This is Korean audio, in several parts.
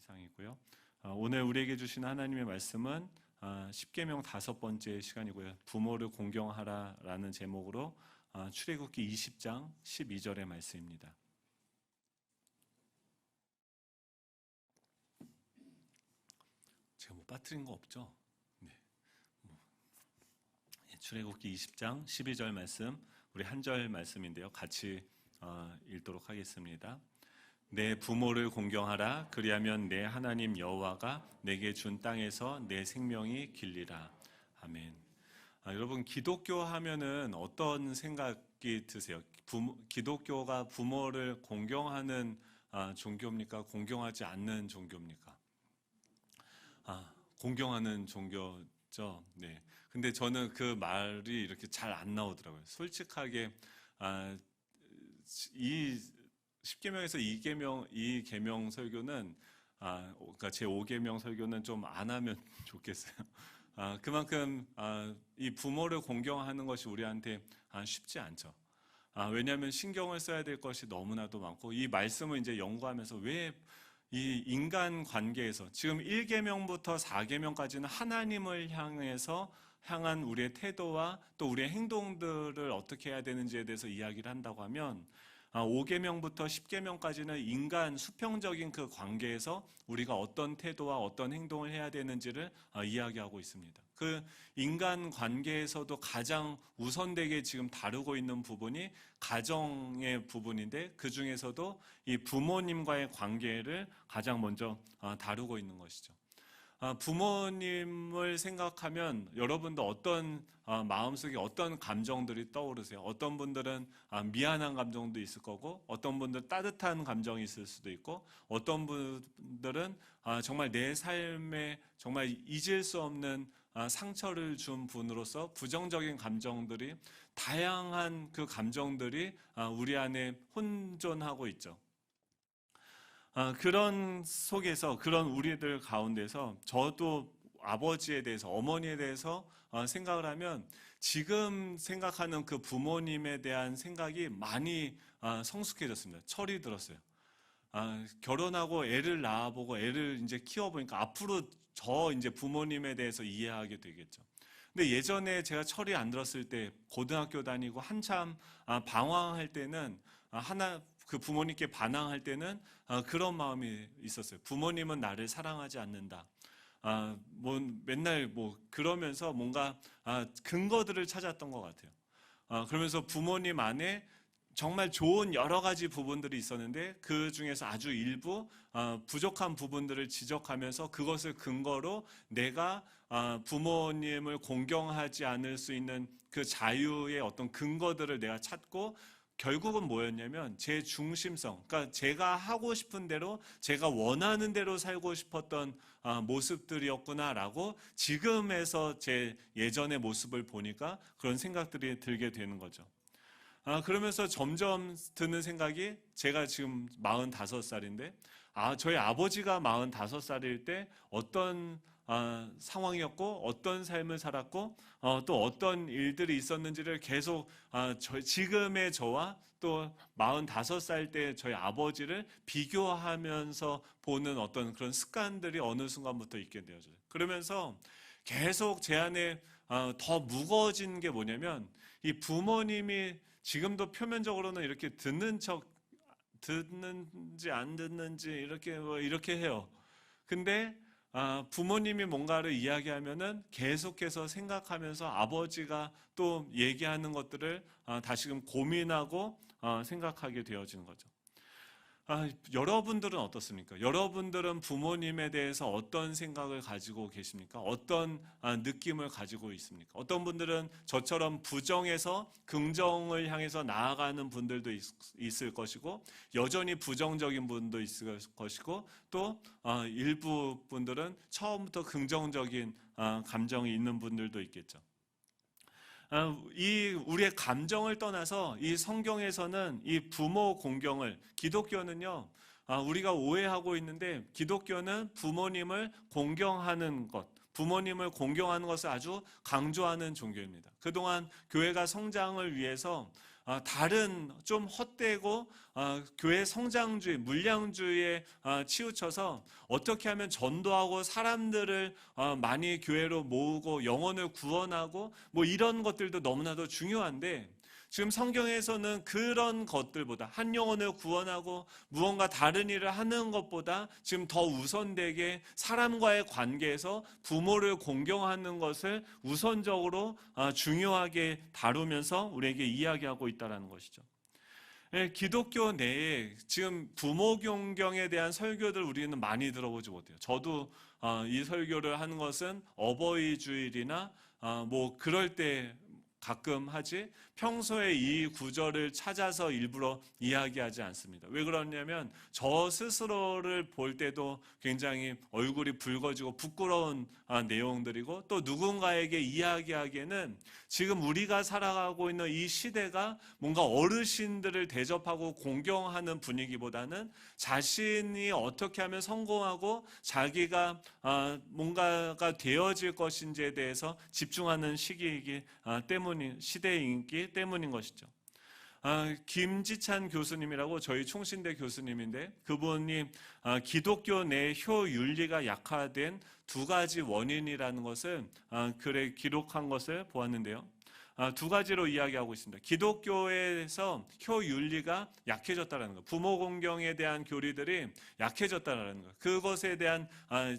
이상이고요. 오늘 우리에게 주신 하나님의 말씀은 십계명 5번째 시간이고요. 부모를 공경하라라는 제목으로 출애굽기 20장 12절의 말씀입니다. 제가 빠뜨린 거 없죠? 네. 출애굽기 20장 12절 말씀, 우리 한 절 말씀인데요. 같이 읽도록 하겠습니다. 내 부모를 공경하라. 그리하면 내 하나님 여호와가 내게 준 땅에서 내 생명이 길리라. 아멘. 여러분, 기독교 하면은 어떤 생각이 드세요? 기독교가 부모를 공경하는 종교입니까? 공경하지 않는 종교입니까? 공경하는 종교죠. 네. 근데 저는 그 말이 이렇게 잘 안 나오더라고요. 솔직하게 이 10계명에서 이 계명 설교는 그러니까 제 5계명 설교는 좀 안 하면 좋겠어요. 그만큼 이 부모를 공경하는 것이 우리한테 쉽지 않죠. 왜냐하면 신경을 써야 될 것이 너무나도 많고, 이 말씀을 이제 연구하면서 왜 이 인간 관계에서 지금 1계명부터 4계명까지는 하나님을 향한 우리의 태도와 또 우리의 행동들을 어떻게 해야 되는지에 대해서 이야기를 한다고 하면, 5계명부터 10계명까지는 인간 수평적인 그 관계에서 우리가 어떤 태도와 어떤 행동을 해야 되는지를 이야기하고 있습니다. 그 인간 관계에서도 가장 우선되게 지금 다루고 있는 부분이 가정의 부분인데, 그 중에서도 이 부모님과의 관계를 가장 먼저 다루고 있는 것이죠. 부모님을 생각하면 여러분도 어떤 마음속에 어떤 감정들이 떠오르세요? 어떤 분들은 미안한 감정도 있을 거고, 어떤 분들은 따뜻한 감정이 있을 수도 있고, 어떤 분들은 정말 내 삶에 정말 잊을 수 없는 상처를 준 분으로서 부정적인 감정들이, 다양한 그 감정들이 우리 안에 혼존하고 있죠. 그런 속에서, 그런 우리들 가운데서 저도 아버지에 대해서, 어머니에 대해서 생각을 하면 지금 생각하는 그 부모님에 대한 생각이 많이 성숙해졌습니다. 철이 들었어요. 결혼하고 애를 낳아보고 애를 이제 키워보니까 앞으로 저 이제 부모님에 대해서 이해하게 되겠죠. 근데 예전에 제가 철이 안 들었을 때, 고등학교 다니고 한참 방황할 때는 그 부모님께 반항할 때는 그런 마음이 있었어요. 부모님은 나를 사랑하지 않는다. 맨날 그러면서 뭔가 근거들을 찾았던 것 같아요. 그러면서 부모님 안에 정말 좋은 여러 가지 부분들이 있었는데, 그 중에서 아주 일부 부족한 부분들을 지적하면서 그것을 근거로 내가 부모님을 공경하지 않을 수 있는 그 자유의 어떤 근거들을 내가 찾고, 결국은 뭐였냐면 제 중심성, 그러니까 제가 하고 싶은 대로, 제가 원하는 대로 살고 싶었던 모습들이었구나라고 지금에서 제 예전의 모습을 보니까 그런 생각들이 들게 되는 거죠. 그러면서 점점 드는 생각이, 제가 지금 45살인데 저희 아버지가 45살일 때 어떤 상황이었고, 어떤 삶을 살았고, 또 어떤 일들이 있었는지를 계속 지금의 저와 또 45살 때 저희 아버지를 비교하면서 보는 어떤 그런 습관들이 어느 순간부터 있게 되어져요. 그러면서 계속 제 안에 더 무거워진 게 뭐냐면, 이 부모님이 지금도 표면적으로는 이렇게 듣는지 안 듣는지 이렇게 해요. 근데 부모님이 뭔가를 이야기하면은 계속해서 생각하면서 아버지가 또 얘기하는 것들을 다시금 고민하고 생각하게 되어지는 거죠. 여러분들은 어떻습니까? 여러분들은 부모님에 대해서 어떤 생각을 가지고 계십니까? 어떤 느낌을 가지고 있습니까? 어떤 분들은 저처럼 부정에서 긍정을 향해서 나아가는 분들도 있을 것이고, 여전히 부정적인 분도 있을 것이고, 또 일부 분들은 처음부터 긍정적인 감정이 있는 분들도 있겠죠. 우리의 감정을 떠나서 이 성경에서는 이 부모 공경을, 기독교는요, 우리가 오해하고 있는데, 기독교는 부모님을 공경하는 것, 부모님을 공경하는 것을 아주 강조하는 종교입니다. 그동안 교회가 성장을 위해서 다른 좀 헛되고 교회 성장주의, 물량주의에 치우쳐서 어떻게 하면 전도하고 사람들을 많이 교회로 모으고 영혼을 구원하고 뭐 이런 것들도 너무나도 중요한데, 지금 성경에서는 그런 것들보다, 한 영혼을 구원하고 무언가 다른 일을 하는 것보다 지금 더 우선되게 사람과의 관계에서 부모를 공경하는 것을 우선적으로 중요하게 다루면서 우리에게 이야기하고 있다는 것이죠. 기독교 내에 지금 부모 공경에 대한 설교들 우리는 많이 들어보지 못해요. 저도 이 설교를 하는 것은 어버이 주일이나 뭐 그럴 때 가끔 하지, 평소에 이 구절을 찾아서 일부러 이야기하지 않습니다. 왜 그러냐면 저 스스로를 볼 때도 굉장히 얼굴이 붉어지고 부끄러운 내용들이고, 또 누군가에게 이야기하기에는 지금 우리가 살아가고 있는 이 시대가 뭔가 어르신들을 대접하고 공경하는 분위기보다는 자신이 어떻게 하면 성공하고 자기가 뭔가가 되어질 것인지에 대해서 집중하는 시기이기 때문인, 시대이기 때문인 것이죠. 김지찬 교수님이라고 저희 총신대 교수님인데, 그분이 기독교 내 효윤리가 약화된 두 가지 원인이라는 것을 글에 기록한 것을 보았는데요. 두 가지로 이야기하고 있습니다. 기독교에서 효윤리가 약해졌다는 것, 부모 공경에 대한 교리들이 약해졌다는 것, 그것에 대한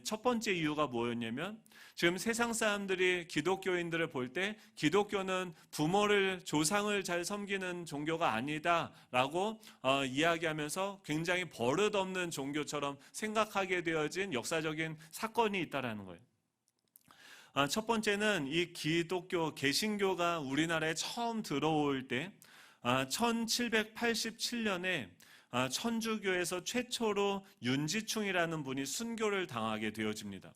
첫 번째 이유가 뭐였냐면, 지금 세상 사람들이 기독교인들을 볼 때 기독교는 부모를, 조상을 잘 섬기는 종교가 아니다라고 이야기하면서 굉장히 버릇없는 종교처럼 생각하게 되어진 역사적인 사건이 있다라는 거예요. 첫 번째는 이 기독교, 개신교가 우리나라에 처음 들어올 때 1787년에 천주교에서 최초로 윤지충이라는 분이 순교를 당하게 되어집니다.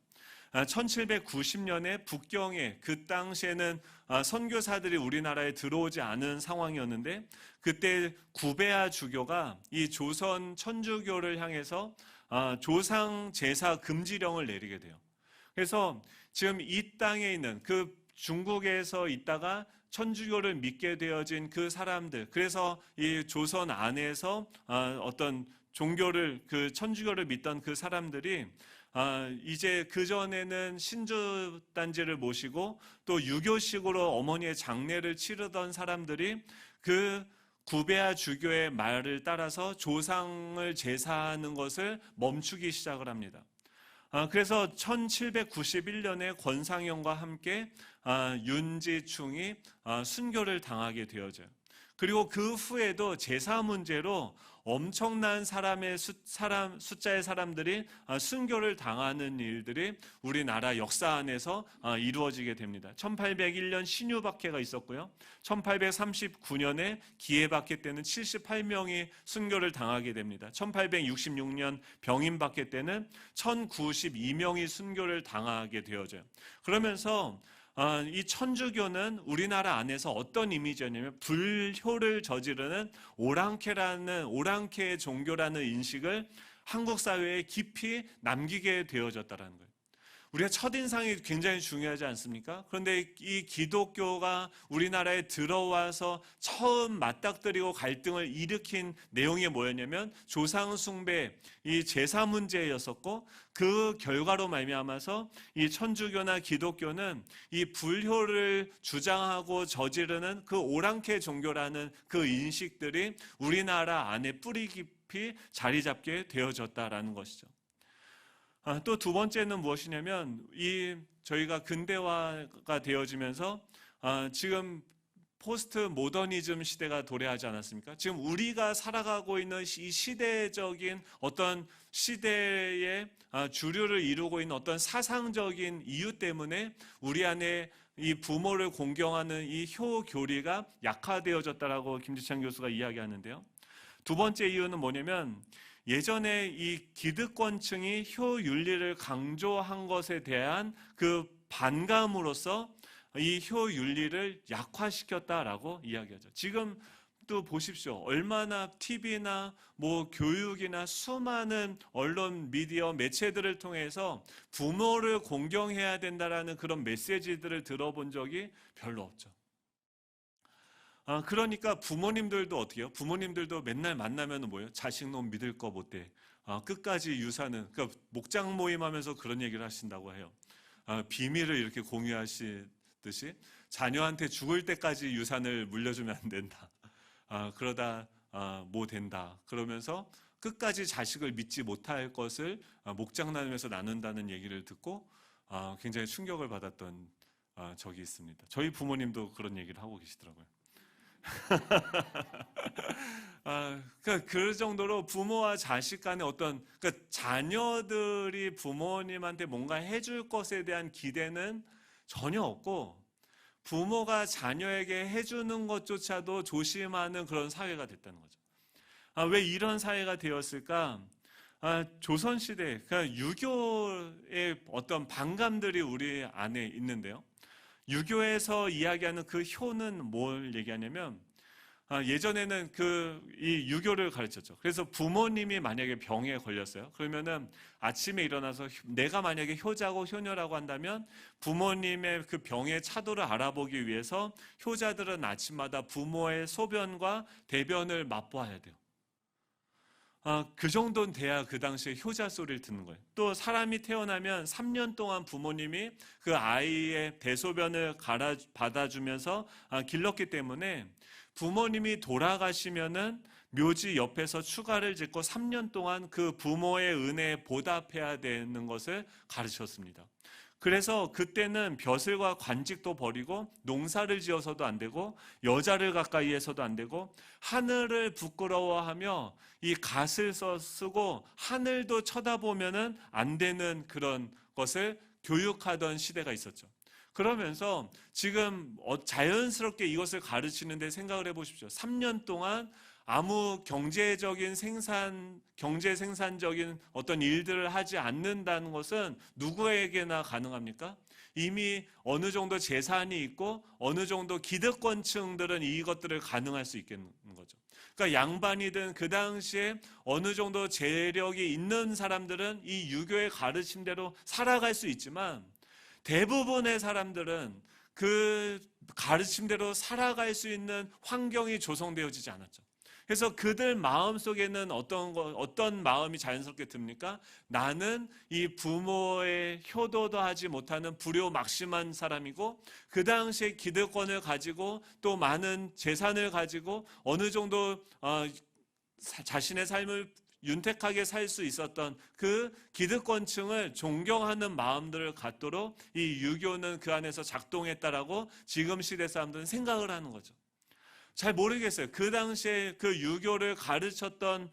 1790년에 북경에, 그 당시에는 선교사들이 우리나라에 들어오지 않은 상황이었는데, 그때 구베아 주교가 이 조선 천주교를 향해서 조상 제사 금지령을 내리게 돼요. 그래서 지금 이 땅에 있는, 그 중국에서 있다가 천주교를 믿게 되어진 그 사람들, 그래서 이 조선 안에서 어떤 종교를, 그 천주교를 믿던 그 사람들이 이제 그전에는 신주단지를 모시고 또 유교식으로 어머니의 장례를 치르던 사람들이 그 구베아 주교의 말을 따라서 조상을 제사하는 것을 멈추기 시작을 합니다. 그래서 1791년에 권상현과 함께 윤지충이 순교를 당하게 되어져요. 그리고 그 후에도 제사 문제로 엄청난 숫자의 사람들이 순교를 당하는 일들이 우리나라 역사 안에서 이루어지게 됩니다. 1801년 신유박해가 있었고요. 1839년에 기해박해 때는 78명이 순교를 당하게 됩니다. 1866년 병인박해 때는 1092명이 순교를 당하게 되어져요. 그러면서 이 천주교는 우리나라 안에서 어떤 이미지였냐면, 불효를 저지르는 오랑캐의 종교라는 인식을 한국 사회에 깊이 남기게 되어졌다는 거예요. 우리가 첫인상이 굉장히 중요하지 않습니까? 그런데 이 기독교가 우리나라에 들어와서 처음 맞닥뜨리고 갈등을 일으킨 내용이 뭐였냐면, 조상 숭배, 이 제사 문제였었고, 그 결과로 말미암아서 이 천주교나 기독교는 이 불효를 주장하고 저지르는 그 오랑캐 종교라는 그 인식들이 우리나라 안에 뿌리 깊이 자리 잡게 되어졌다라는 것이죠. 또 두 번째는 무엇이냐면, 저희가 근대화가 되어지면서 지금 포스트 모더니즘 시대가 도래하지 않았습니까? 지금 우리가 살아가고 있는 이 시대적인 어떤 시대의 주류를 이루고 있는 어떤 사상적인 이유 때문에 우리 안에 이 부모를 공경하는 이 효교리가 약화되어졌다라고 김지찬 교수가 이야기하는데요. 두 번째 이유는 뭐냐면, 예전에 이 기득권층이 효윤리를 강조한 것에 대한 그 반감으로써 이 효윤리를 약화시켰다라고 이야기하죠. 지금 또 보십시오. 얼마나 TV나 뭐 교육이나 수많은 언론, 미디어, 매체들을 통해서 부모를 공경해야 된다라는 그런 메시지들을 들어본 적이 별로 없죠. 그러니까 부모님들도 어떻게 해요? 부모님들도 맨날 만나면 뭐예요? 자식 놈 믿을 거 못돼. 끝까지 유산은, 그러니까 목장 모임하면서 그런 얘기를 하신다고 해요. 비밀을 이렇게 공유하시듯이 자녀한테 죽을 때까지 유산을 물려주면 안 된다. 그러다 뭐 된다. 그러면서 끝까지 자식을 믿지 못할 것을 목장 나누면서 나눈다는 얘기를 듣고 굉장히 충격을 받았던 적이 있습니다. 저희 부모님도 그런 얘기를 하고 계시더라고요. 그러니까 그 정도로 부모와 자식 간의 그러니까 자녀들이 부모님한테 뭔가 해줄 것에 대한 기대는 전혀 없고, 부모가 자녀에게 해주는 것조차도 조심하는 그런 사회가 됐다는 거죠. 왜 이런 사회가 되었을까? 조선시대, 그러니까 유교의 어떤 반감들이 우리 안에 있는데요. 유교에서 이야기하는 그 효는 뭘 얘기하냐면, 예전에는 이 유교를 가르쳤죠. 그래서 부모님이 만약에 병에 걸렸어요. 그러면은 아침에 일어나서 내가 만약에 효자고 효녀라고 한다면 부모님의 그 병의 차도를 알아보기 위해서 효자들은 아침마다 부모의 소변과 대변을 맛보아야 돼요. 그 정도는 돼야 그 당시에 효자 소리를 듣는 거예요. 또 사람이 태어나면 3년 동안 부모님이 그 아이의 대소변을 받아주면서 길렀기 때문에 부모님이 돌아가시면은 묘지 옆에서 추가를 짓고 3년 동안 그 부모의 은혜에 보답해야 되는 것을 가르쳤습니다. 그래서 그때는 벼슬과 관직도 버리고 농사를 지어서도 안 되고 여자를 가까이 해서도 안 되고 하늘을 부끄러워하며 이 갓을 쓰고 하늘도 쳐다보면은 안 되는 그런 것을 교육하던 시대가 있었죠. 그러면서 지금 자연스럽게 이것을 가르치는데 생각을 해보십시오. 3년 동안 아무 경제 생산적인 어떤 일들을 하지 않는다는 것은 누구에게나 가능합니까? 이미 어느 정도 재산이 있고 어느 정도 기득권층들은 이것들을 가능할 수 있겠는 거죠. 그러니까 양반이든 그 당시에 어느 정도 재력이 있는 사람들은 이 유교의 가르침대로 살아갈 수 있지만, 대부분의 사람들은 그 가르침대로 살아갈 수 있는 환경이 조성되어지지 않았죠. 그래서 그들 마음속에는 어떤 마음이 자연스럽게 듭니까? 나는 이 부모의 효도도 하지 못하는 불효막심한 사람이고, 그 당시에 기득권을 가지고 또 많은 재산을 가지고 어느 정도 자신의 삶을 윤택하게 살 수 있었던 그 기득권층을 존경하는 마음들을 갖도록 이 유교는 그 안에서 작동했다라고 지금 시대 사람들은 생각을 하는 거죠. 잘 모르겠어요. 그 당시에 그 유교를 가르쳤던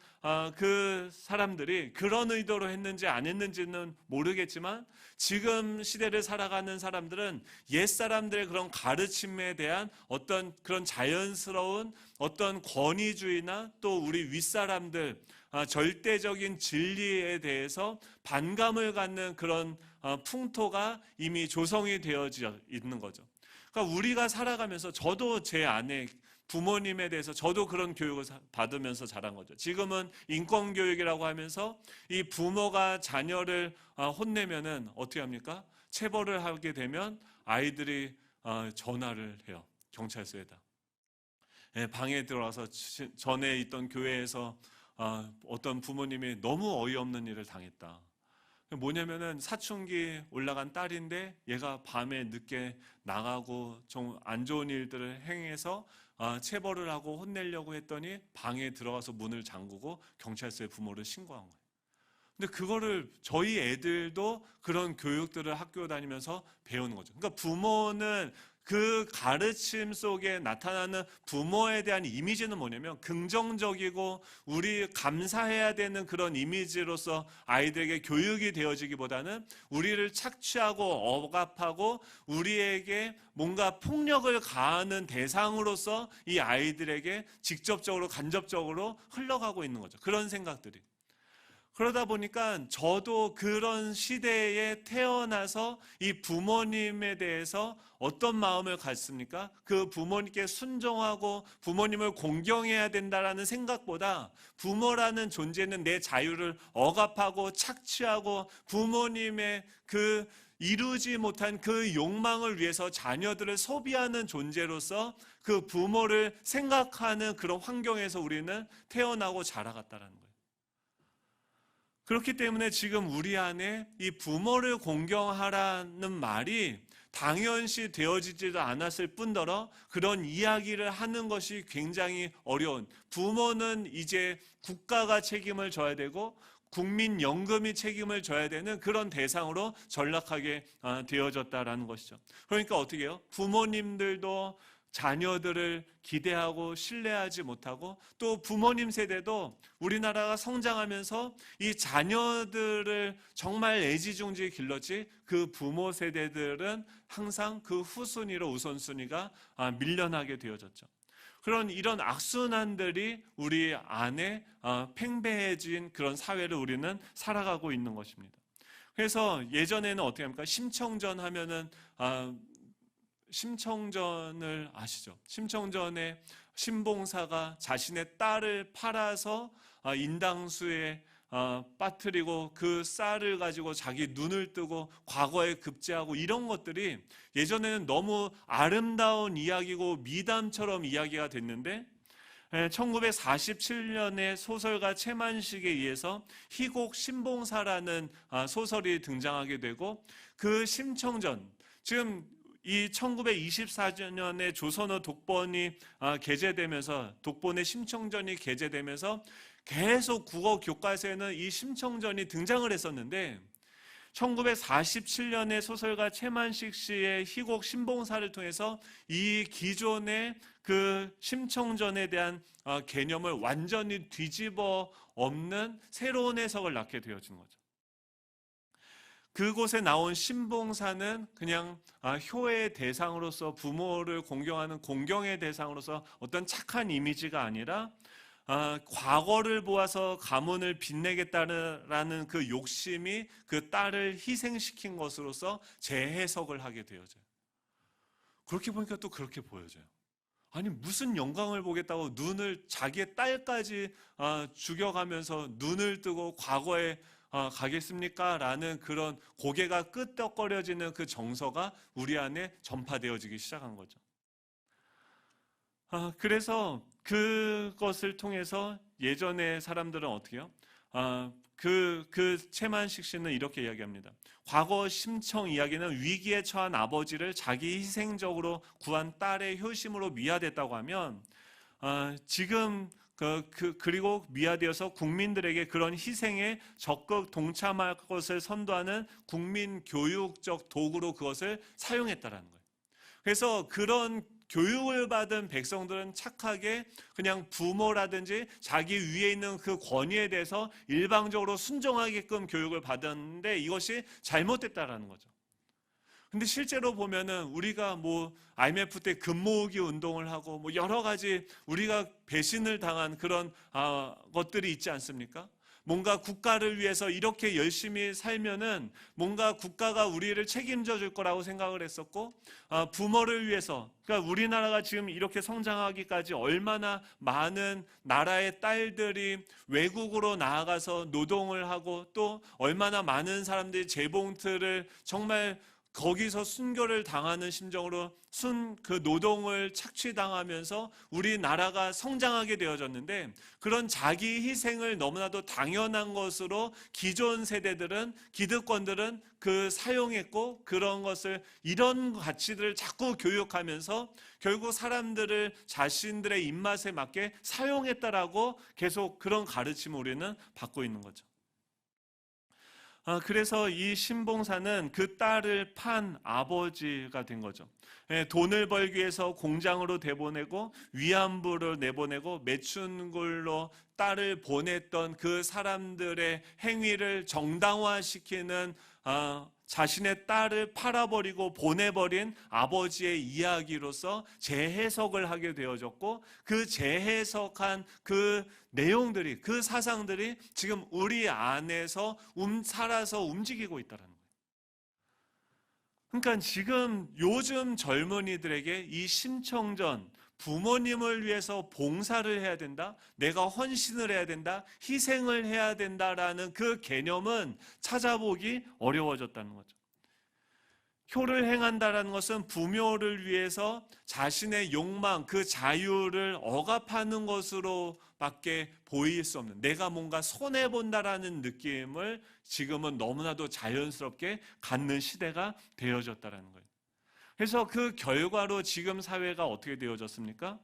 그 사람들이 그런 의도로 했는지 안 했는지는 모르겠지만, 지금 시대를 살아가는 사람들은 옛 사람들의 그런 가르침에 대한 어떤 그런 자연스러운 어떤 권위주의나 또 우리 윗사람들 절대적인 진리에 대해서 반감을 갖는 그런 풍토가 이미 조성이 되어져 있는 거죠. 그러니까 우리가 살아가면서 저도 제 아내 부모님에 대해서 저도 그런 교육을 받으면서 자란 거죠. 지금은 인권교육이라고 하면서 이 부모가 자녀를 혼내면은 어떻게 합니까? 체벌을 하게 되면 아이들이 전화를 해요. 경찰서에다. 방에 들어와서 전에 있던 교회에서 어떤 부모님이 너무 어이없는 일을 당했다. 뭐냐면은 사춘기 올라간 딸인데 얘가 밤에 늦게 나가고 좀 안 좋은 일들을 행해서 체벌을 하고 혼내려고 했더니 방에 들어가서 문을 잠그고 경찰서에 부모를 신고한 거예요. 근데 그거를 저희 애들도 그런 교육들을 학교 다니면서 배우는 거죠. 그러니까 부모는 그 가르침 속에 나타나는 부모에 대한 이미지는 뭐냐면 긍정적이고 우리 감사해야 되는 그런 이미지로서 아이들에게 교육이 되어지기보다는 우리를 착취하고 억압하고 우리에게 뭔가 폭력을 가하는 대상으로서 이 아이들에게 직접적으로 간접적으로 흘러가고 있는 거죠. 그런 생각들이. 그러다 보니까 저도 그런 시대에 태어나서 이 부모님에 대해서 어떤 마음을 갖습니까? 그 부모님께 순종하고 부모님을 공경해야 된다라는 생각보다 부모라는 존재는 내 자유를 억압하고 착취하고 부모님의 그 이루지 못한 그 욕망을 위해서 자녀들을 소비하는 존재로서 그 부모를 생각하는 그런 환경에서 우리는 태어나고 자라갔다라는 거예요. 그렇기 때문에 지금 우리 안에 이 부모를 공경하라는 말이 당연시 되어지지도 않았을 뿐더러 그런 이야기를 하는 것이 굉장히 어려운, 부모는 이제 국가가 책임을 져야 되고 국민연금이 책임을 져야 되는 그런 대상으로 전락하게 되어졌다라는 것이죠. 그러니까 어떻게 해요? 부모님들도 자녀들을 기대하고 신뢰하지 못하고 또 부모님 세대도 우리나라가 성장하면서 이 자녀들을 정말 애지중지 길렀지 그 부모 세대들은 항상 그 후순위로 우선순위가 밀려나게 되어졌죠. 그런 이런 악순환들이 우리 안에 팽배해진 그런 사회를 우리는 살아가고 있는 것입니다. 그래서 예전에는 어떻게 합니까? 심청전 하면은 심청전을 아시죠? 심청전에 신봉사가 자신의 딸을 팔아서 인당수에 빠뜨리고 그 쌀을 가지고 자기 눈을 뜨고 과거에 급제하고 이런 것들이 예전에는 너무 아름다운 이야기고 미담처럼 이야기가 됐는데 1947년에 소설가 최만식에 의해서 희곡 신봉사라는 소설이 등장하게 되고 그 심청전, 지금 이 1924년에 조선어 독본이 게재되면서 독본의 심청전이 게재되면서 계속 국어 교과서에는 이 심청전이 등장을 했었는데 1947년에 소설가 최만식 씨의 희곡 신봉사를 통해서 이 기존의 그 심청전에 대한 개념을 완전히 뒤집어 엎는 새로운 해석을 낳게 되어진 거죠. 그곳에 나온 신봉사는 그냥 효의 대상으로서 부모를 공경하는 공경의 대상으로서 어떤 착한 이미지가 아니라 과거를 보아서 가문을 빛내겠다는 그 욕심이 그 딸을 희생시킨 것으로서 재해석을 하게 되어져요. 그렇게 보니까 또 그렇게 보여져요. 아니 무슨 영광을 보겠다고 눈을 자기의 딸까지 죽여가면서 눈을 뜨고 과거에 가겠습니까? 라는 그런 고개가 끄덕거려지는 그 정서가 우리 안에 전파되어지기 시작한 거죠. 그래서 그것을 통해서 예전의 사람들은 어떻게 해요? 그 최만식 씨는 이렇게 이야기합니다. 과거 심청 이야기는 위기에 처한 아버지를 자기 희생적으로 구한 딸의 효심으로 미화됐다고 하면 지금 그리고 미화되어서 국민들에게 그런 희생에 적극 동참할 것을 선도하는 국민 교육적 도구로 그것을 사용했다라는 거예요. 그래서 그런 교육을 받은 백성들은 착하게 그냥 부모라든지 자기 위에 있는 그 권위에 대해서 일방적으로 순종하게끔 교육을 받았는데 이것이 잘못됐다라는 거죠. 근데 실제로 보면은 우리가 뭐 IMF 때 금모으기 운동을 하고 뭐 여러 가지 우리가 배신을 당한 그런 것들이 있지 않습니까? 뭔가 국가를 위해서 이렇게 열심히 살면은 뭔가 국가가 우리를 책임져 줄 거라고 생각을 했었고 부모를 위해서, 그러니까 우리나라가 지금 이렇게 성장하기까지 얼마나 많은 나라의 딸들이 외국으로 나아가서 노동을 하고 또 얼마나 많은 사람들이 재봉틀을 정말 거기서 순교를 당하는 심정으로 그 노동을 착취당하면서 우리나라가 성장하게 되어졌는데 그런 자기 희생을 너무나도 당연한 것으로 기존 세대들은 기득권들은 사용했고 그런 것을 이런 가치들을 자꾸 교육하면서 결국 사람들을 자신들의 입맛에 맞게 사용했다라고 계속 그런 가르침을 우리는 받고 있는 거죠. 그래서 이 신봉사는 그 딸을 판 아버지가 된 거죠. 돈을 벌기 위해서 공장으로 내보내고 위안부를 내보내고 매춘굴로 딸을 보냈던 그 사람들의 행위를 정당화시키는 자신의 딸을 팔아버리고 보내버린 아버지의 이야기로서 재해석을 하게 되어졌고, 그 재해석한 그 내용들이, 그 사상들이 지금 우리 안에서 살아서 움직이고 있다는 거예요. 그러니까 지금 요즘 젊은이들에게 이 심청전, 부모님을 위해서 봉사를 해야 된다, 내가 헌신을 해야 된다, 희생을 해야 된다라는 그 개념은 찾아보기 어려워졌다는 거죠. 효를 행한다라는 것은 부모를 위해서 자신의 욕망, 그 자유를 억압하는 것으로밖에 보일 수 없는, 내가 뭔가 손해본다라는 느낌을 지금은 너무나도 자연스럽게 갖는 시대가 되어졌다는 거예요. 그래서 그 결과로 지금 사회가 어떻게 되어졌습니까?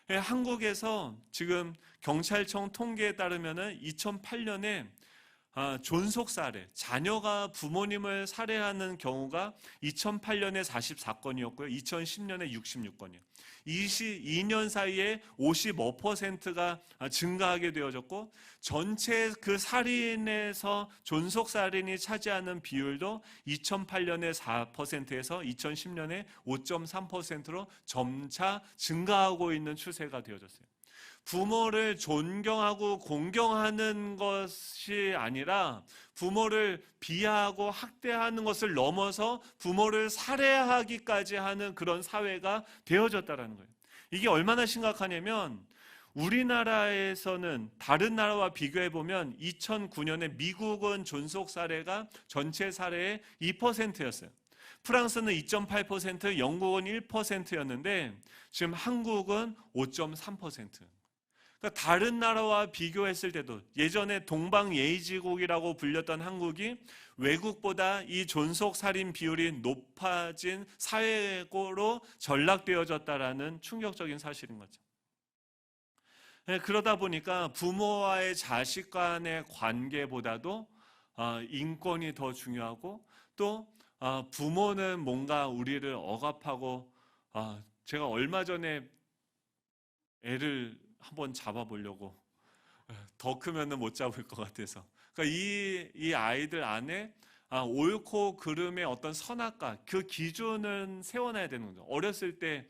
한국에서 지금 경찰청 통계에 따르면 2008년에 존속 살해, 자녀가 부모님을 살해하는 경우가 2008년에 44건이었고요. 2010년에 66건이에요. 22년 사이에 55%가 증가하게 되어졌고, 전체 그 살인에서 존속 살인이 차지하는 비율도 2008년에 4%에서 2010년에 5.3%로 점차 증가하고 있는 추세가 되어졌어요. 부모를 존경하고 공경하는 것이 아니라 부모를 비하하고 학대하는 것을 넘어서 부모를 살해하기까지 하는 그런 사회가 되어졌다는 거예요. 이게 얼마나 심각하냐면, 우리나라에서는 다른 나라와 비교해 보면 2009년에 미국은 존속 사례가 전체 사례의 2%였어요. 프랑스는 2.8%, 영국은 1%였는데 지금 한국은 5.3%. 그러니까 다른 나라와 비교했을 때도 예전에 동방예의지국이라고 불렸던 한국이 외국보다 이 존속살인 비율이 높아진 사회로 전락되어졌다라는 충격적인 사실인 거죠. 그러다 보니까 부모와의 자식 간의 관계보다도 인권이 더 중요하고, 또 부모는 뭔가 우리를 억압하고, 제가 얼마 전에 애를 한번 잡아보려고, 더 크면은 못 잡을 것 같아서, 그러니까 이 아이들 안에 옳고 그름의 어떤 선악과 그 기준을 세워놔야 되는 거죠. 어렸을 때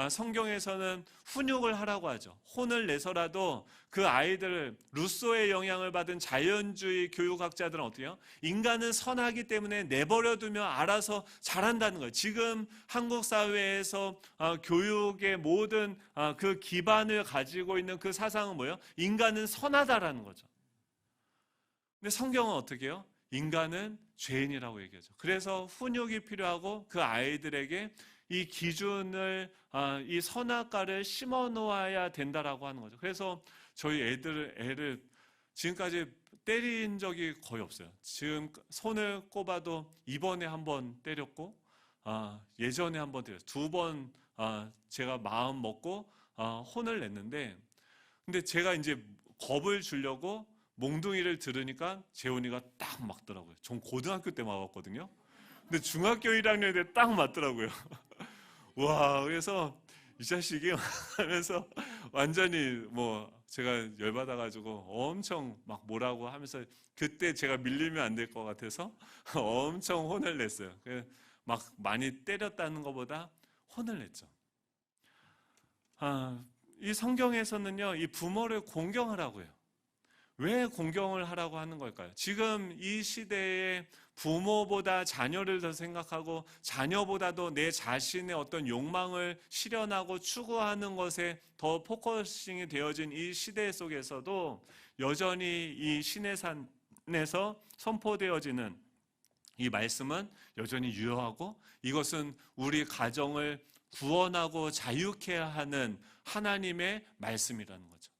성경에서는 훈육을 하라고 하죠. 혼을 내서라도 그 아이들을, 루소의 영향을 받은 자연주의 교육학자들은 어떻게 해요? 인간은 선하기 때문에 내버려두면 알아서 잘한다는 거예요. 지금 한국 사회에서 교육의 모든 그 기반을 가지고 있는 그 사상은 뭐예요? 인간은 선하다라는 거죠. 근데 성경은 어떻게 해요? 인간은 죄인이라고 얘기하죠. 그래서 훈육이 필요하고 그 아이들에게 이 기준을, 이 선악과를 심어 놓아야 된다라고 하는 거죠. 그래서 저희 애를 지금까지 때린 적이 거의 없어요. 지금 손을 꼽아도 이번에 한 번 때렸고, 예전에 한 번 때렸어요. 2번 제가 마음 먹고 혼을 냈는데, 근데 제가 이제 겁을 주려고 몽둥이를 들으니까 재훈이가 딱 맞더라고요. 전 고등학교 때 맞았거든요. 근데 중학교 1학년 때 딱 맞더라고요. 와, 그래서 이 자식이 하면서 완전히 뭐 제가 열받아가지고 엄청 막 뭐라고 하면서, 그때 제가 밀리면 안 될 것 같아서 엄청 혼을 냈어요. 막 많이 때렸다는 것보다 혼을 냈죠. 이 성경에서는요, 이 부모를 공경하라고 해요. 왜 공경을 하라고 하는 걸까요? 지금 이 시대에 부모보다 자녀를 더 생각하고 자녀보다도 내 자신의 어떤 욕망을 실현하고 추구하는 것에 더 포커싱이 되어진 이 시대 속에서도 여전히 이 시내산에서 선포되어지는 이 말씀은 여전히 유효하고, 이것은 우리 가정을 구원하고 자유케 하는 하나님의 말씀이라는 거죠.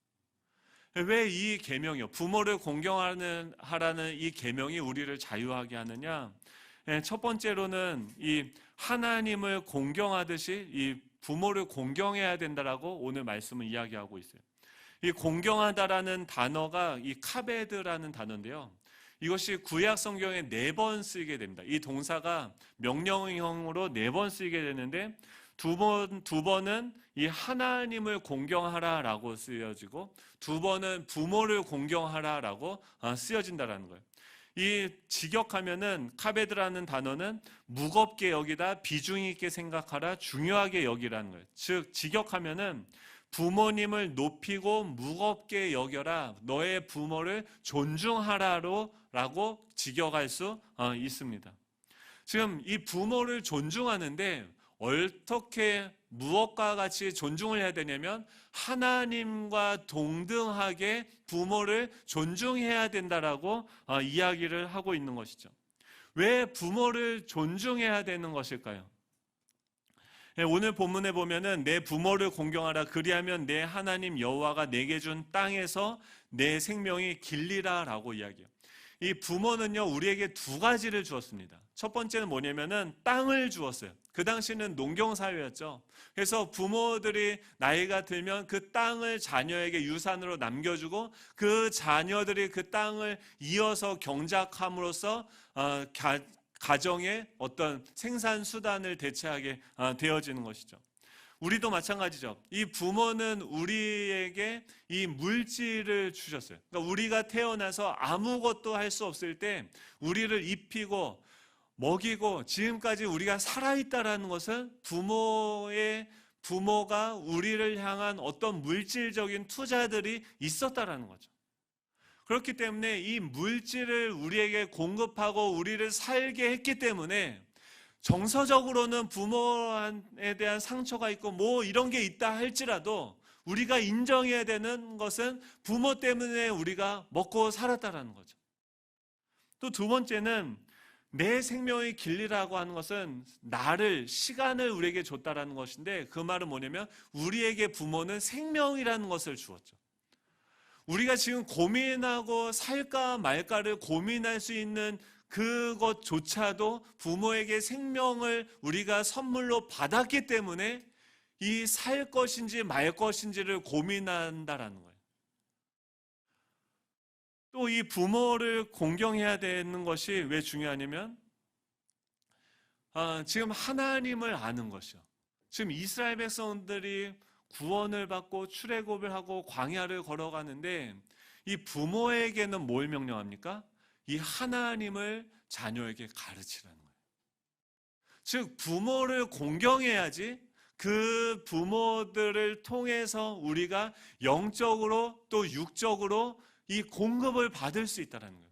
왜 이 계명이요, 부모를 공경하라는 이 계명이 우리를 자유하게 하느냐? 첫 번째로는 이 하나님을 공경하듯이 이 부모를 공경해야 된다라고 오늘 말씀을 이야기하고 있어요. 이 공경하다라는 단어가 이 카베드라는 단어인데요. 이것이 구약 성경에 4번 쓰이게 됩니다. 이 동사가 명령형으로 4번 쓰이게 되는데, 두 번은 이 하나님을 공경하라라고 쓰여지고 두 번은 부모를 공경하라라고 쓰여진다라는 거예요. 이 직역하면은 카베드라는 단어는 무겁게 여기다, 비중 있게 생각하라, 중요하게 여기라는 거예요. 즉 직역하면은 부모님을 높이고 무겁게 여겨라, 너의 부모를 존중하라라고 직역할 수 있습니다. 지금 이 부모를 존중하는데 어떻게 무엇과 같이 존중을 해야 되냐면 하나님과 동등하게 부모를 존중해야 된다라고 이야기를 하고 있는 것이죠. 왜 부모를 존중해야 되는 것일까요? 오늘 본문에 보면은 내 부모를 공경하라, 그리하면 내 하나님 여호와가 내게 준 땅에서 내 생명이 길리라라고 이야기해요. 이 부모는요, 우리에게 두 가지를 주었습니다. 첫 번째는 뭐냐면은 땅을 주었어요. 그 당시는 농경사회였죠. 그래서 부모들이 나이가 들면 그 땅을 자녀에게 유산으로 남겨주고 그 자녀들이 그 땅을 이어서 경작함으로써 가정의 어떤 생산 수단을 대체하게 되어지는 것이죠. 우리도 마찬가지죠. 이 부모는 우리에게 이 물질을 주셨어요. 그러니까 우리가 태어나서 아무것도 할 수 없을 때 우리를 입히고 먹이고 지금까지 우리가 살아있다라는 것은 부모가 우리를 향한 어떤 물질적인 투자들이 있었다라는 거죠. 그렇기 때문에 이 물질을 우리에게 공급하고 우리를 살게 했기 때문에 정서적으로는 부모에 대한 상처가 있고 뭐 이런 게 있다 할지라도 우리가 인정해야 되는 것은 부모 때문에 우리가 먹고 살았다라는 거죠. 또 두 번째는 내 생명의 길리라고 하는 것은 시간을 우리에게 줬다라는 것인데, 그 말은 뭐냐면 우리에게 부모는 생명이라는 것을 주었죠. 우리가 지금 고민하고 살까 말까를 고민할 수 있는 그것조차도 부모에게 생명을 우리가 선물로 받았기 때문에 이 살 것인지 말 것인지를 고민한다라는 거예요. 또 이 부모를 공경해야 되는 것이 왜 중요하냐면 지금 하나님을 아는 것이요. 지금 이스라엘 백성들이 구원을 받고 출애굽을 하고 광야를 걸어가는데 이 부모에게는 뭘 명령합니까? 이 하나님을 자녀에게 가르치라는 거예요. 즉 부모를 공경해야지 그 부모들을 통해서 우리가 영적으로 또 육적으로 이 공급을 받을 수 있다는 거예요.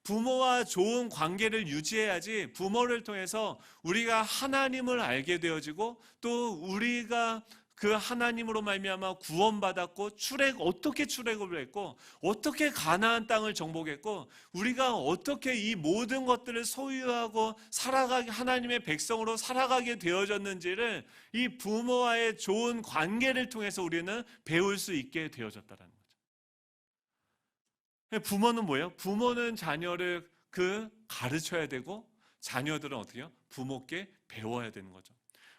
부모와 좋은 관계를 유지해야지 부모를 통해서 우리가 하나님을 알게 되어지고 또 우리가 그 하나님으로 말미암아 구원받았고 어떻게 출애굽을 했고 어떻게 가나안 땅을 정복했고 우리가 어떻게 이 모든 것들을 소유하고 살아가게 하나님의 백성으로 살아가게 되어졌는지를 이 부모와의 좋은 관계를 통해서 우리는 배울 수 있게 되어졌다는 거죠. 부모는 뭐예요? 부모는 자녀를 가르쳐야 되고 자녀들은 어떻게 해요? 부모께 배워야 되는 거죠.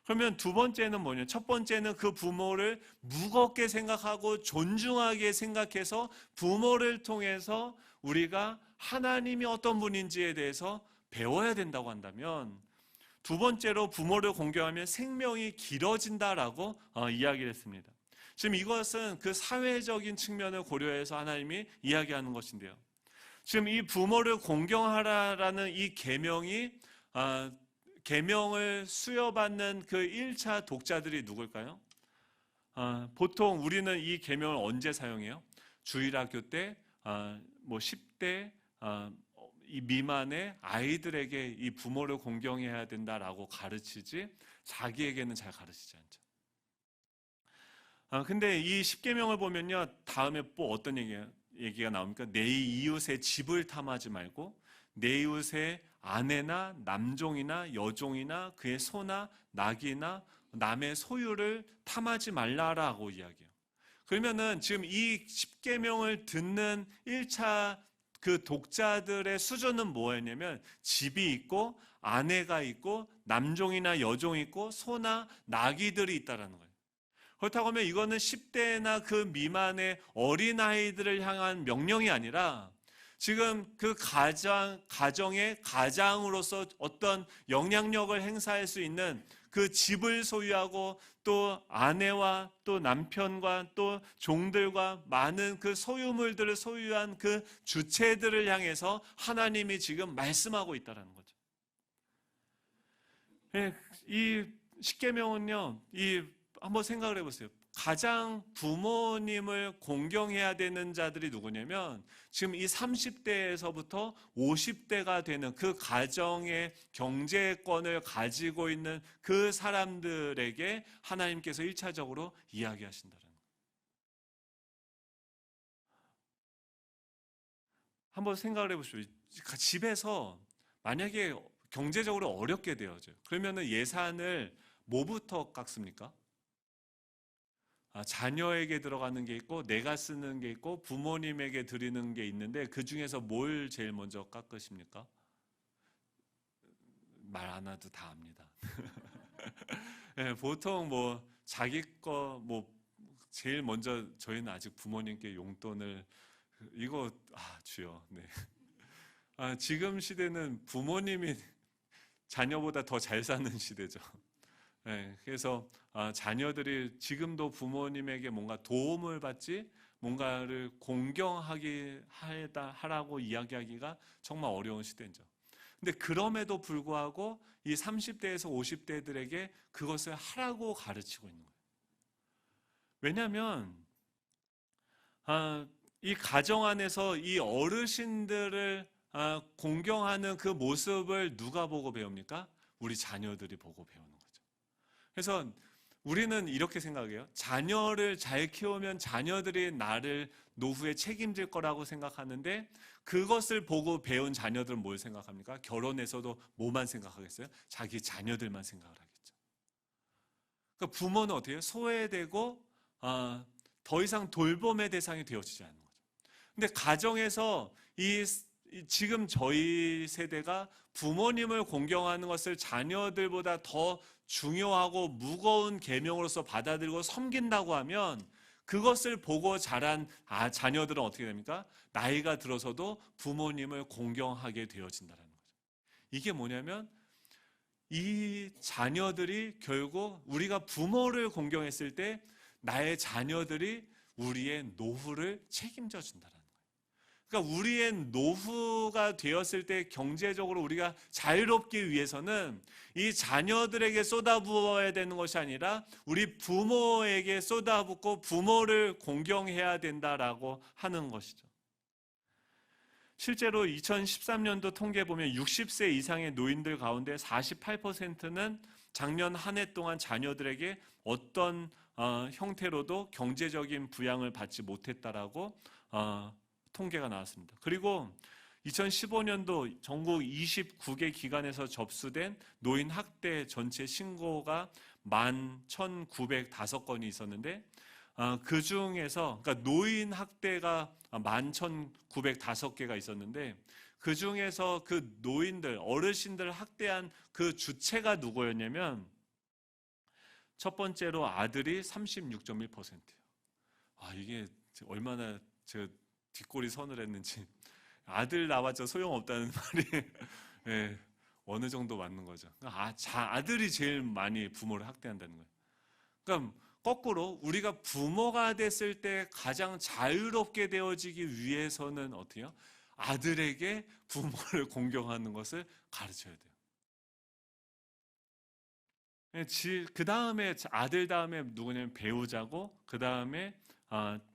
그러면 두 번째는 뭐냐? 첫 번째는 그 부모를 무겁게 생각하고 존중하게 생각해서 부모를 통해서 우리가 하나님이 어떤 분인지에 대해서 배워야 된다고 한다면, 두 번째로 부모를 공경하면 생명이 길어진다라고 이야기를 했습니다. 지금 이것은 그 사회적인 측면을 고려해서 하나님이 이야기하는 것인데요. 지금 이 부모를 공경하라라는 이 계명을 수여받는 그 1차 독자들이 누굴까요? 보통 우리는 이 계명을 언제 사용해요? 주일학교 때, 10대 이 미만의 아이들에게 이 부모를 공경해야 된다라고 가르치지 자기에게는 잘 가르치지 않죠. 근데 이 10계명을 보면요, 다음에 뭐 어떤 얘기가 나옵니까? 내 이웃의 집을 탐하지 말고 내 이웃의 아내나 남종이나 여종이나 그의 소나 낙이나 남의 소유를 탐하지 말라라고 이야기해요. 그러면은 지금 이 10계명을 듣는 1차 그 독자들의 수준은 뭐였냐면 집이 있고 아내가 있고 남종이나 여종이 있고 소나 낙이들이 있다라는 거예요. 그렇다고 하면 이거는 10대나 그 미만의 어린아이들을 향한 명령이 아니라 지금 그 가정의 가장으로서 어떤 영향력을 행사할 수 있는 그 집을 소유하고 또 아내와 또 남편과 또 종들과 많은 그 소유물들을 소유한 그 주체들을 향해서 하나님이 지금 말씀하고 있다는 거죠. 이 십계명은요, 한번 생각을 해보세요. 가장 부모님을 공경해야 되는 자들이 누구냐면 지금 이 30대에서부터 50대가 되는 그 가정의 경제권을 가지고 있는 그 사람들에게 하나님께서 1차적으로 이야기하신다는 거예요. 한번 생각을 해보십시오. 집에서 만약에 경제적으로 어렵게 되어져요. 그러면 예산을 뭐부터 깎습니까? 자녀에게 들어가는 게 있고 내가 쓰는 게 있고 부모님에게 드리는 게 있는데 그 중에서 뭘 제일 먼저 깎으십니까? 말 안 해도 다 압니다. 네, 보통 뭐 자기 거 뭐 제일 먼저 저희는 아직 부모님께 용돈을 이거 주여. 네. 지금 시대는 부모님이 자녀보다 더 잘 사는 시대죠. 네, 그래서 자녀들이 지금도 부모님에게 뭔가 도움을 받지 뭔가를 하라고 이야기하기가 정말 어려운 시대죠. 근데 그럼에도 불구하고 이 30대에서 50대들에게 그것을 하라고 가르치고 있는 거예요. 왜냐하면 이 가정 안에서 이 어르신들을 공경하는 그 모습을 누가 보고 배웁니까? 우리 자녀들이 보고 배우는 거예요. 그래서 우리는 이렇게 생각해요. 자녀를 잘 키우면 자녀들이 나를 노후에 책임질 거라고 생각하는데 그것을 보고 배운 자녀들은 뭘 생각합니까? 결혼해서도 뭐만 생각하겠어요? 자기 자녀들만 생각을 하겠죠. 그러니까 부모는 어떻게 해요? 소외되고 더 이상 돌봄의 대상이 되어지지 않는 거죠. 근데 가정에서 지금 저희 세대가 부모님을 공경하는 것을 자녀들보다 더 중요하고 무거운 계명으로서 받아들이고 섬긴다고 하면 그것을 보고 자란 자녀들은 어떻게 됩니까? 나이가 들어서도 부모님을 공경하게 되어진다는 거죠. 이게 뭐냐면 이 자녀들이 결국 우리가 부모를 공경했을 때 나의 자녀들이 우리의 노후를 책임져 준다는 거예요. 그러니까 우리의 노후가 되었을 때 경제적으로 우리가 자유롭기 위해서는 이 자녀들에게 쏟아부어야 되는 것이 아니라 우리 부모에게 쏟아붓고 부모를 공경해야 된다라고 하는 것이죠. 실제로 2013년도 통계 보면 60세 이상의 노인들 가운데 48%는 작년 한 해 동안 자녀들에게 어떤 형태로도 경제적인 부양을 받지 못했다라고 통계가 나왔습니다. 그리고 2015년도 전국 29개 기관에서 접수된 노인 학대 전체 신고가 11,905건이 있었는데 그 중에서 그러니까 노인 학대가 11,905개가 있었는데 그 중에서 그 노인들 어르신들 학대한 그 주체가 누구였냐면 첫 번째로 아들이 36.1%예요. 이게 얼마나 제가 뒷골이 서늘했는지 아들 나왔자 소용없다는 말이 네, 어느 정도 맞는 거죠. 아들이 제일 많이 부모를 학대한다는 거예요. 그러니까 거꾸로 우리가 부모가 됐을 때 가장 자유롭게 되어지기 위해서는 어떻게 해요? 아들에게 부모를 공경하는 것을 가르쳐야 돼요. 그 다음에 아들 다음에 누구냐면 배우자고 그 다음에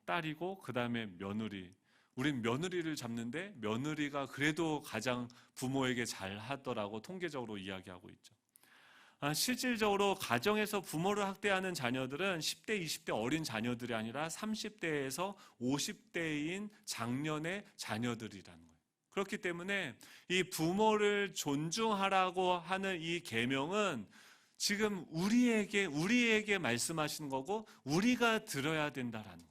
딸이고 그 다음에 며느리. 우린 며느리를 잡는데 며느리가 그래도 가장 부모에게 잘하더라고 통계적으로 이야기하고 있죠. 실질적으로 가정에서 부모를 학대하는 자녀들은 10대, 20대 어린 자녀들이 아니라 30대에서 50대인 장년의 자녀들이라는 거예요. 그렇기 때문에 이 부모를 존중하라고 하는 이 계명은 지금 우리에게 말씀하시는 거고 우리가 들어야 된다라는 거예요.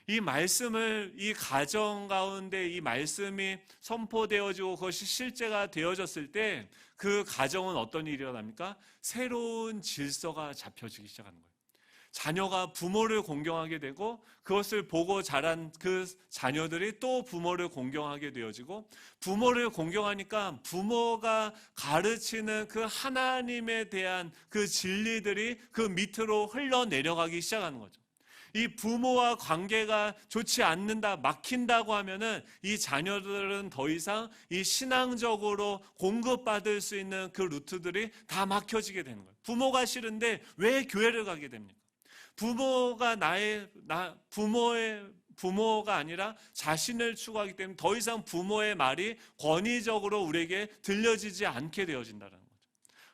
이 말씀을 이 가정 가운데 이 말씀이 선포되어지고 그것이 실제가 되어졌을 때 그 가정은 어떤 일이 일어납니까? 새로운 질서가 잡혀지기 시작하는 거예요. 자녀가 부모를 공경하게 되고 그것을 보고 자란 그 자녀들이 또 부모를 공경하게 되어지고 부모를 공경하니까 부모가 가르치는 그 하나님에 대한 그 진리들이 그 밑으로 흘러내려가기 시작하는 거죠. 이 부모와 관계가 좋지 않는다, 막힌다고 하면은 이 자녀들은 더 이상 이 신앙적으로 공급받을 수 있는 그 루트들이 다 막혀지게 되는 거예요. 부모가 싫은데 왜 교회를 가게 됩니까? 부모가 아니라 자신을 추구하기 때문에 더 이상 부모의 말이 권위적으로 우리에게 들려지지 않게 되어진다는 거죠.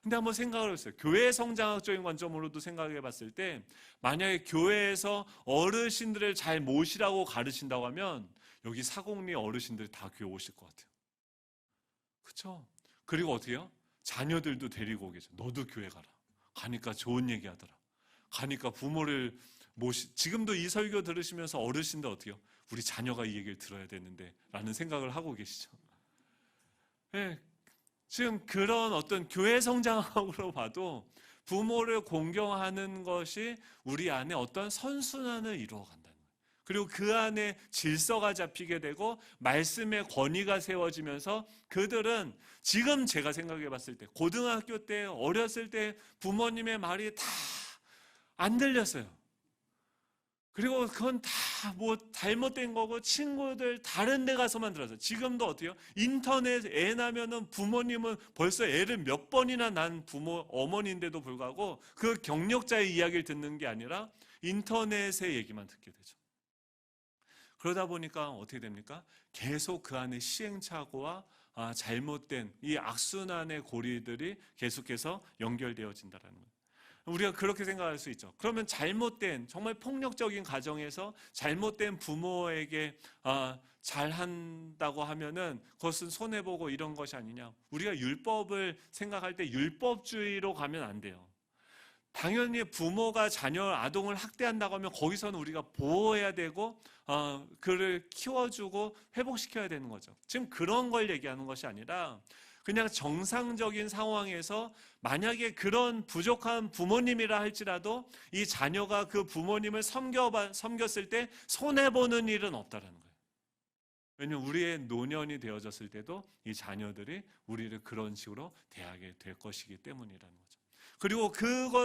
근데 한번 생각을 해보세요. 교회 성장학적인 관점으로도 생각해 봤을 때 만약에 교회에서 어르신들을 잘 모시라고 가르친다고 하면 여기 사공리 어르신들이 다 교회 오실 것 같아요. 그렇죠? 그리고 어떻게 해요? 자녀들도 데리고 오겠죠. 너도 교회 가라. 가니까 좋은 얘기 하더라. 가니까 부모를 지금도 이 설교 들으시면서 어르신들 어떻게 해요? 우리 자녀가 이 얘기를 들어야 되는데 라는 생각을 하고 계시죠. 네, 지금 그런 어떤 교회 성장학으로 봐도 부모를 공경하는 것이 우리 안에 어떤 선순환을 이루어간다는 거예요. 그리고 그 안에 질서가 잡히게 되고 말씀의 권위가 세워지면서 그들은 지금 제가 생각해 봤을 때 고등학교 때 어렸을 때 부모님의 말이 다 안 들렸어요. 그리고 그건 다 뭐 잘못된 거고 친구들 다른 데 가서만 들었어요. 지금도 어때요? 인터넷 애 나면은 부모님은 벌써 애를 몇 번이나 난 부모 어머니인데도 불구하고 그 경력자의 이야기를 듣는 게 아니라 인터넷의 얘기만 듣게 되죠. 그러다 보니까 어떻게 됩니까? 계속 그 안에 시행착오와 잘못된 이 악순환의 고리들이 계속해서 연결되어진다는 거예요. 우리가 그렇게 생각할 수 있죠. 그러면 잘못된 정말 폭력적인 가정에서 잘못된 부모에게 잘한다고 하면은 그것은 손해보고 이런 것이 아니냐. 우리가 율법을 생각할 때 율법주의로 가면 안 돼요. 당연히 부모가 자녀 아동을 학대한다고 하면 거기서는 우리가 보호해야 되고 그를 키워주고 회복시켜야 되는 거죠. 지금 그런 걸 얘기하는 것이 아니라 그냥 정상적인 상황에서 만약에 그런 부족한 부모님이라 할지라도 이 자녀가 그 부모님을 섬겼을 때 손해보는 일은 없다는 거예요. 왜냐하면 우리의 노년이 되어졌을 때도 이 자녀들이 우리를 그런 식으로 대하게 될 것이기 때문이라는 거죠. 그리고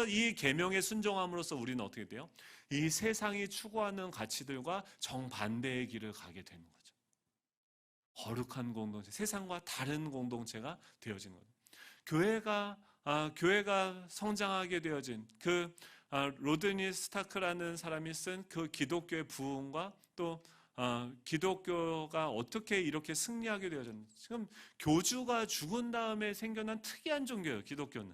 이 계명에 순종함으로써 우리는 어떻게 돼요? 이 세상이 추구하는 가치들과 정반대의 길을 가게 되는 거죠. 거룩한 공동체, 세상과 다른 공동체가 되어지는 거죠. 교회가 성장하게 되어진 로드니 스타크라는 사람이 쓴 그 기독교의 부흥과 또 기독교가 어떻게 이렇게 승리하게 되어졌는지. 지금 교주가 죽은 다음에 생겨난 특이한 종교예요, 기독교는.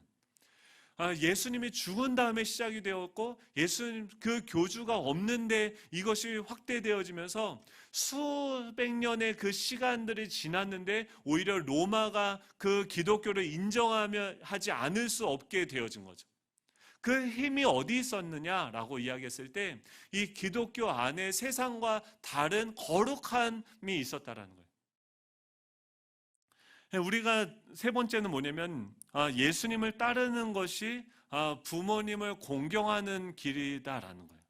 예수님이 죽은 다음에 시작이 되었고 예수님 그 교주가 없는데 이것이 확대되어지면서 수백 년의 그 시간들이 지났는데 오히려 로마가 그 기독교를 인정하지 않을 수 없게 되어진 거죠. 그 힘이 어디 있었느냐라고 이야기했을 때 이 기독교 안에 세상과 다른 거룩함이 있었다라는 거예요. 우리가 세 번째는 뭐냐면 예수님을 따르는 것이 부모님을 공경하는 길이다라는 거예요.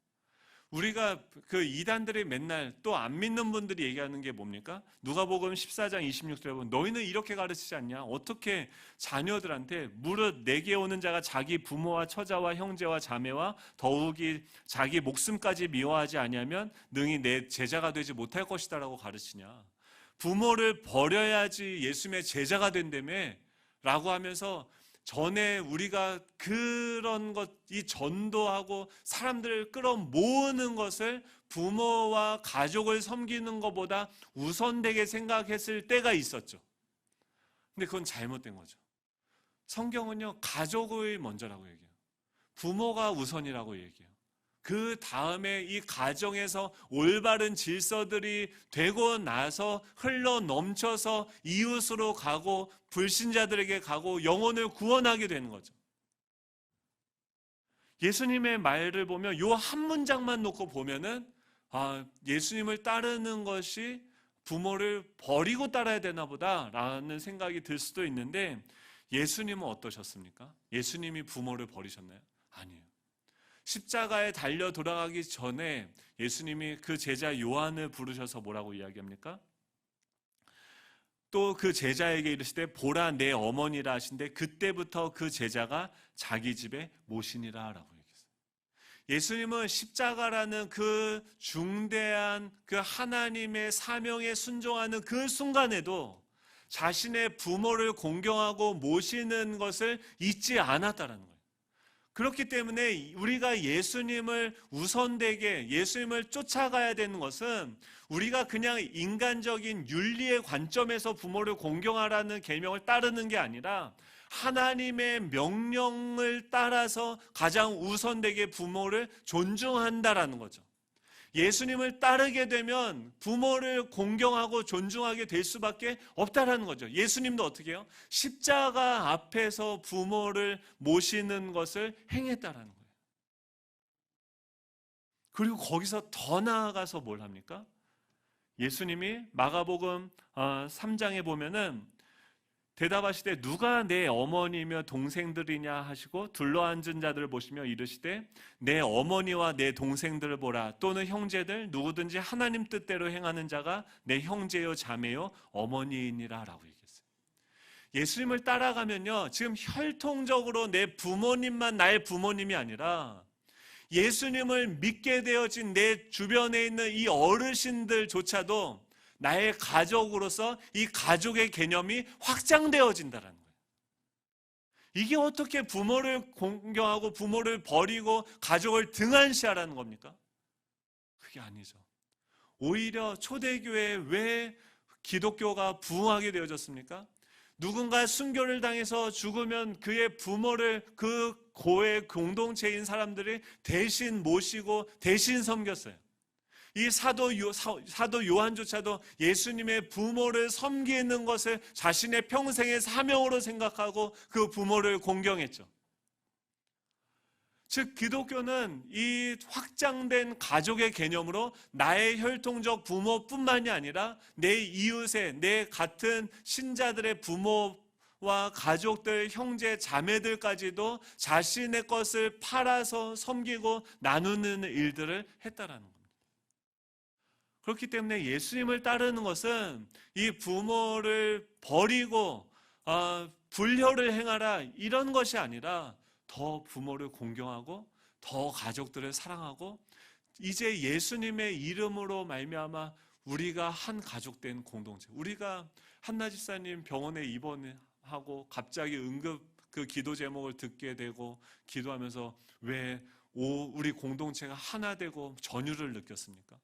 우리가 그 이단들이 맨날 또 안 믿는 분들이 얘기하는 게 뭡니까? 누가복음 14장 26절에 보면 너희는 이렇게 가르치지 않냐? 어떻게 자녀들한테 무릇 내게 오는 자가 자기 부모와 처자와 형제와 자매와 더욱이 자기 목숨까지 미워하지 아니하면 능히 내 제자가 되지 못할 것이다라고 가르치냐? 부모를 버려야지 예수님의 제자가 된다며 라고 하면서 전에 우리가 그런 이 전도하고 사람들을 끌어모으는 것을 부모와 가족을 섬기는 것보다 우선되게 생각했을 때가 있었죠. 근데 그건 잘못된 거죠. 성경은요, 가족을 먼저라고 얘기해요. 부모가 우선이라고 얘기해요. 그 다음에 이 가정에서 올바른 질서들이 되고 나서 흘러 넘쳐서 이웃으로 가고 불신자들에게 가고 영혼을 구원하게 되는 거죠. 예수님의 말을 보면 요 한 문장만 놓고 보면은 예수님을 따르는 것이 부모를 버리고 따라야 되나 보다라는 생각이 들 수도 있는데 예수님은 어떠셨습니까? 예수님이 부모를 버리셨나요? 아니에요. 십자가에 달려 돌아가기 전에 예수님이 그 제자 요한을 부르셔서 뭐라고 이야기합니까? 또 그 제자에게 이르시되 보라 내 어머니라 하신데 그때부터 그 제자가 자기 집에 모시니라 라고 얘기했어요. 예수님은 십자가라는 그 중대한 그 하나님의 사명에 순종하는 그 순간에도 자신의 부모를 공경하고 모시는 것을 잊지 않았다라는 거예요. 그렇기 때문에 우리가 예수님을 우선되게 예수님을 쫓아가야 되는 것은 우리가 그냥 인간적인 윤리의 관점에서 부모를 공경하라는 계명을 따르는 게 아니라 하나님의 명령을 따라서 가장 우선되게 부모를 존중한다라는 거죠. 예수님을 따르게 되면 부모를 공경하고 존중하게 될 수밖에 없다라는 거죠. 예수님도 어떻게 해요? 십자가 앞에서 부모를 모시는 것을 행했다라는 거예요. 그리고 거기서 더 나아가서 뭘 합니까? 예수님이 마가복음 3장에 보면은 대답하시되 누가 내 어머니며 동생들이냐 하시고 둘러앉은 자들을 보시며 이르시되 내 어머니와 내 동생들을 보라. 또는 형제들 누구든지 하나님 뜻대로 행하는 자가 내 형제요 자매요 어머니이니라 라고 얘기했어요. 예수님을 따라가면요, 지금 혈통적으로 내 부모님만 나의 부모님이 아니라 예수님을 믿게 되어진 내 주변에 있는 이 어르신들조차도 나의 가족으로서 이 가족의 개념이 확장되어진다는 거예요. 이게 어떻게 부모를 공경하고 부모를 버리고 가족을 등한시하라는 겁니까? 그게 아니죠. 오히려 초대교회에 왜 기독교가 부흥하게 되어졌습니까? 누군가 순교를 당해서 죽으면 그의 부모를 그 고의 공동체인 사람들이 대신 모시고 대신 섬겼어요. 이 사도 요한조차도 예수님의 부모를 섬기는 것을 자신의 평생의 사명으로 생각하고 그 부모를 공경했죠. 즉 기독교는 이 확장된 가족의 개념으로 나의 혈통적 부모뿐만이 아니라 내 이웃의 내 같은 신자들의 부모와 가족들, 형제, 자매들까지도 자신의 것을 팔아서 섬기고 나누는 일들을 했다라는 겁니다. 그렇기 때문에 예수님을 따르는 것은 이 부모를 버리고 불효를 행하라 이런 것이 아니라 더 부모를 공경하고 더 가족들을 사랑하고 이제 예수님의 이름으로 말미암아 우리가 한 가족된 공동체. 우리가 한나 집사님 병원에 입원하고 갑자기 응급 그 기도 제목을 듣게 되고 기도하면서 왜 우리 공동체가 하나 되고 전율을 느꼈습니까?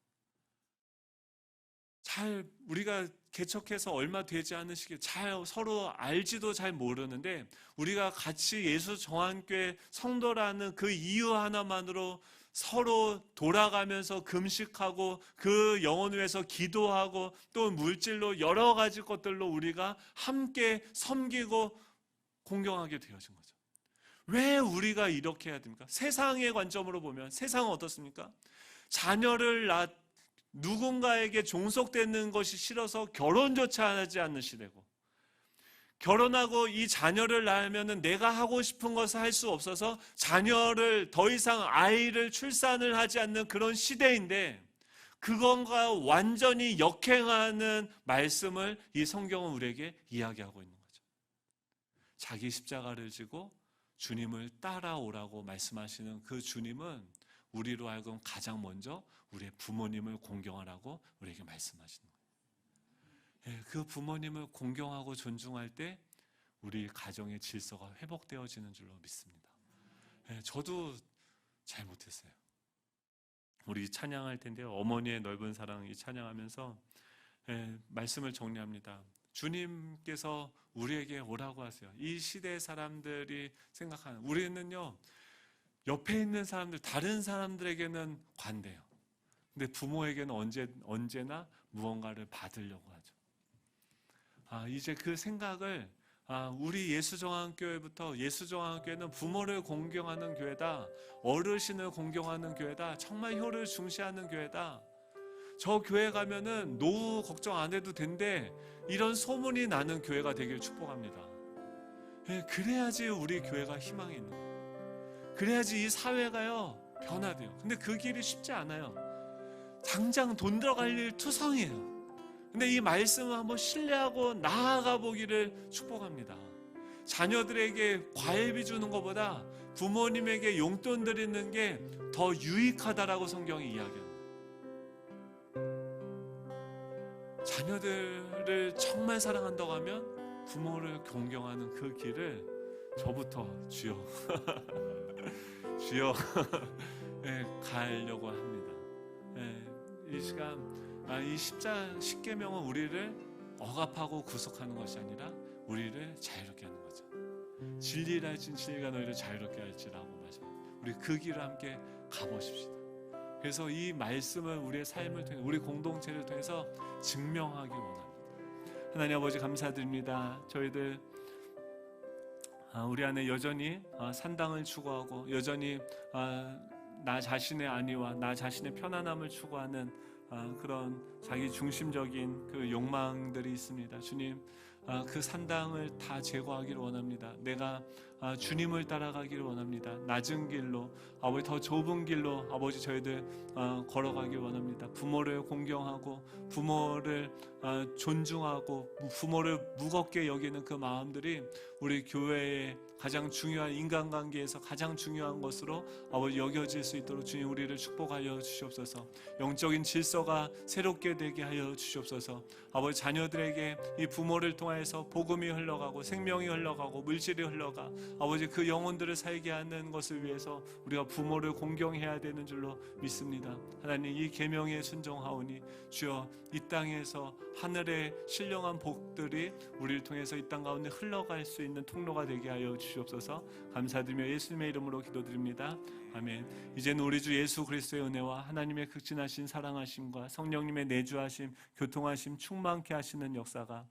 잘 우리가 개척해서 얼마 되지 않은 시기에 잘 서로 알지도 잘 모르는데 우리가 같이 예수 정한교회 성도라는 그 이유 하나만으로 서로 돌아가면서 금식하고 그 영혼 위해서 기도하고 또 물질로 여러 가지 것들로 우리가 함께 섬기고 공경하게 되어진 거죠. 왜 우리가 이렇게 해야 됩니까? 세상의 관점으로 보면 세상은 어떻습니까? 자녀를 누군가에게 종속되는 것이 싫어서 결혼조차 하지 않는 시대고, 결혼하고 이 자녀를 낳으면 내가 하고 싶은 것을 할 수 없어서 자녀를 더 이상 아이를 출산을 하지 않는 그런 시대인데, 그건가 완전히 역행하는 말씀을 이 성경은 우리에게 이야기하고 있는 거죠. 자기 십자가를 지고 주님을 따라오라고 말씀하시는 그 주님은 우리로 하여금 가장 먼저 우리의 부모님을 공경하라고 우리에게 말씀하시는 거예요. 그 부모님을 공경하고 존중할 때 우리 가정의 질서가 회복되어지는 줄로 믿습니다. 저도 잘 못했어요. 우리 찬양할 텐데요. 어머니의 넓은 사랑 이 찬양하면서 말씀을 정리합니다. 주님께서 우리에게 오라고 하세요. 이 시대 사람들이 생각하는, 우리는요 옆에 있는 사람들, 다른 사람들에게는 관대해요. 근데 부모에게는 언제나 무언가를 받으려고 하죠. 이제 그 생각을 우리 예수정한교회부터, 예수정한교회는 부모를 공경하는 교회다, 어르신을 공경하는 교회다, 정말 효를 중시하는 교회다, 저 교회 가면은 노후 걱정 안 해도 된대, 이런 소문이 나는 교회가 되길 축복합니다. 그래야지 우리 교회가 희망이 있는 거예요. 그래야지 이 사회가요 변화돼요. 근데 그 길이 쉽지 않아요. 당장 돈 들어갈 일 투성이에요. 근데 이 말씀을 한번 신뢰하고 나아가 보기를 축복합니다. 자녀들에게 과외비 주는 것보다 부모님에게 용돈 드리는 게 더 유익하다라고 성경이 이야기합니다. 자녀들을 정말 사랑한다고 하면 부모를 존경하는 그 길을 저부터 주여 주여 네, 가려고 합니다. 네, 이 시간 이 십계명은 우리를 억압하고 구속하는 것이 아니라 우리를 자유롭게 하는 거죠. 진리라 할진 진리가 너희를 자유롭게 할지라고 말씀합니다. 우리 그 길을 함께 가보십시다. 그래서 이 말씀을 우리의 삶을 통해 우리 공동체를 통해서 증명하기 원합니다. 하나님 아버지 감사드립니다. 저희들 우리 안에 여전히 산당을 추구하고 여전히 나 자신의 안위와 나 자신의 편안함을 추구하는 그런 자기 중심적인 그 욕망들이 있습니다. 주님, 그 산당을 다 제거하기를 원합니다. 내가 주님을 따라가기를 원합니다. 낮은 길로, 아버지 더 좁은 길로 아버지 저희들 걸어가길 원합니다. 부모를 공경하고 부모를 존중하고 부모를 무겁게 여기는 그 마음들이 우리 교회의 가장 중요한 인간관계에서 가장 중요한 것으로 아버지 여겨질 수 있도록 주님 우리를 축복하여 주시옵소서. 영적인 질서가 새롭게 되게 하여 주시옵소서. 아버지 자녀들에게 이 부모를 통해서 복음이 흘러가고 생명이 흘러가고 물질이 흘러가 아버지 그 영혼들을 살게 하는 것을 위해서 우리가 부모를 공경해야 되는 줄로 믿습니다. 하나님 이 계명에 순종하오니 주여 이 땅에서 하늘의 신령한 복들이 우리를 통해서 이 땅 가운데 흘러갈 수 있는 통로가 되게 하여 주시옵소서. 감사드리며 예수님의 이름으로 기도드립니다. 아멘. 이제는 우리 주 예수 그리스도의 은혜와 하나님의 극진하신 사랑하심과 성령님의 내주하심, 교통하심, 충만케 하시는 역사가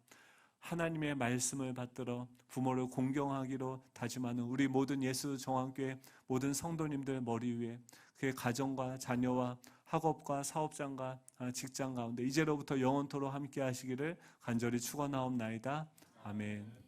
하나님의 말씀을 받들어 부모를 공경하기로 다짐하는 우리 모든 예수 정황교회 모든 성도님들 머리 위에 그의 가정과 자녀와 학업과 사업장과 직장 가운데 이제로부터 영원토록 함께 하시기를 간절히 축원하옵나이다. 아멘.